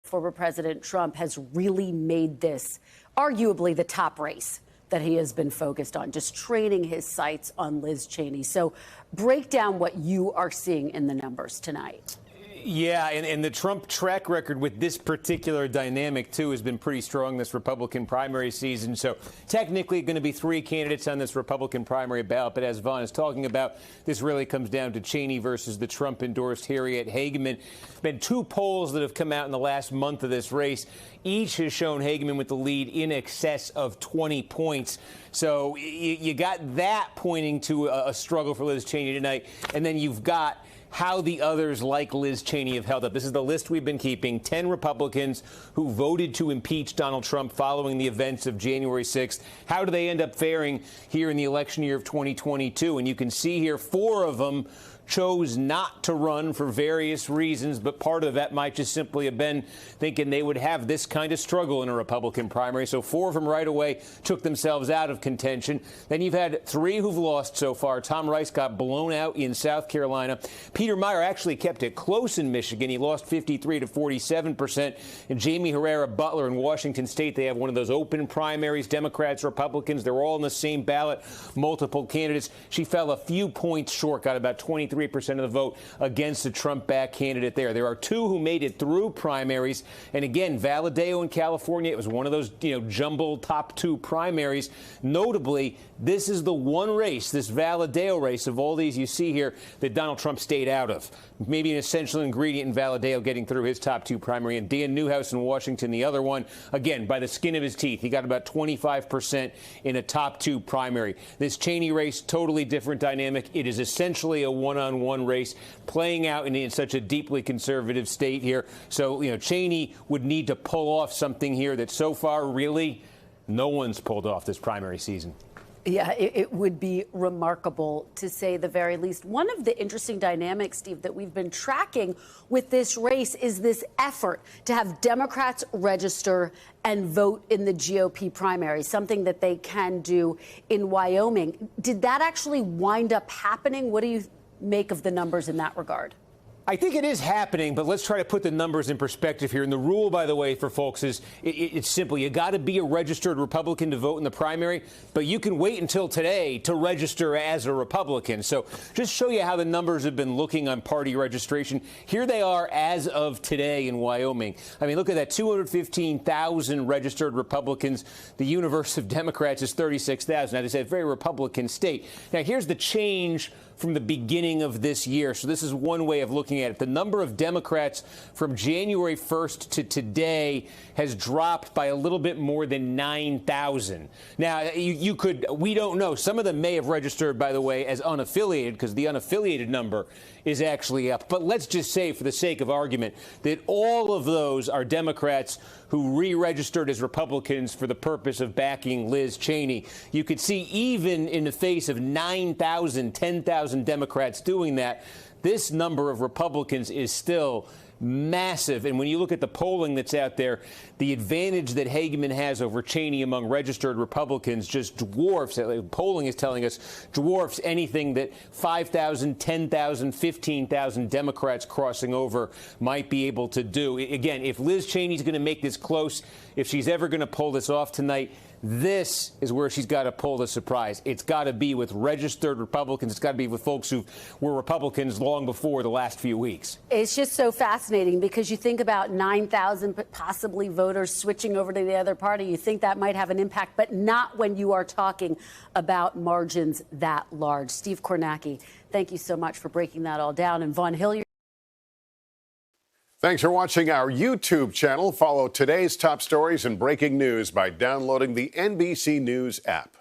former President Trump has really made this arguably the top race that he has been focused on, just training his sights on Liz Cheney. So break down what you are seeing in the numbers tonight. Yeah, and the Trump track record with this particular dynamic, too, has been pretty strong this Republican primary season. So technically going to be 3 candidates on this Republican primary ballot. But as Vaughn is talking about, this really comes down to Cheney versus the Trump-endorsed Harriet Hageman. Been 2 polls that have come out in the last month of this race. Each has shown Hageman with the lead in excess of 20 points. So you got that pointing to a struggle for Liz Cheney tonight. And then you've got how the others like Liz Cheney have held up. This is the list we've been keeping. 10 Republicans who voted to impeach Donald Trump following the events of January 6th. How do they end up faring here in the election year of 2022? And you can see here 4 of them chose not to run for various reasons, but part of that might just simply have been thinking they would have this kind of struggle in a Republican primary. So 4 of them right away took themselves out of contention. Then you've had 3 who've lost so far. Tom Rice got blown out in South Carolina. Peter Meyer actually kept it close in Michigan. He lost 53 to 47%. And Jamie Herrera Butler in Washington State, they have one of those open primaries, Democrats, Republicans. They're all on the same ballot, multiple candidates. She fell a few points short, got about 23% of the vote against the Trump-backed candidate there. There are 2 who made it through primaries. And again, Valadao in California, it was one of those, jumbled top 2 primaries. Notably, this is the one race, this Valadao race of all these you see here, that Donald Trump stayed out of. Maybe an essential ingredient in Valadao getting through his top 2 primary. And Dan Newhouse in Washington, the other one, again, by the skin of his teeth. He got about 25% in a top 2 primary. This Cheney race, totally different dynamic. It is essentially a one-on-one race playing out in such a deeply conservative state here. So, Cheney would need to pull off something here that so far really no one's pulled off this primary season. Yeah, it would be remarkable, to say the very least. One of the interesting dynamics, Steve, that we've been tracking with this race is this effort to have Democrats register and vote in the GOP primary, something that they can do in Wyoming. Did that actually wind up happening? What do you make of the numbers in that regard? I think it is happening, but let's try to put the numbers in perspective here. And the rule, by the way, for folks is it's simple. You got to be a registered Republican to vote in the primary, but you can wait until today to register as a Republican. So just show you how the numbers have been looking on party registration. Here they are as of today in Wyoming. I mean, look at that, 215,000 registered Republicans. The universe of Democrats is 36,000. Now, they say a very Republican state. Now, here's the change from the beginning of this year. So this is one way of looking at it. The number of Democrats from January 1st to today has dropped by a little bit more than 9,000. Now, we don't know. Some of them may have registered, by the way, as unaffiliated, because the unaffiliated number is actually up. But let's just say, for the sake of argument, that all of those are Democrats who re-registered as Republicans for the purpose of backing Liz Cheney. You could see, even in the face of 9,000, 10,000 Democrats doing that, this number of Republicans is still massive. And when you look at the polling that's out there, the advantage that Hageman has over Cheney among registered Republicans just dwarfs, polling is telling us, dwarfs anything that 5,000, 10,000, 15,000 Democrats crossing over might be able to do. Again, if Liz Cheney's going to make this close, if she's ever going to pull this off tonight, this is where she's got to pull the surprise. It's got to be with registered Republicans. It's got to be with folks who were Republicans long before the last few weeks. It's just so fascinating, because you think about 9,000 possibly voters switching over to the other party. You think that might have an impact, but not when you are talking about margins that large. Steve Kornacki, thank you so much for breaking that all down. And Vaughn Hilliard. Thanks for watching our YouTube channel. Follow today's top stories and breaking news by downloading the NBC News app.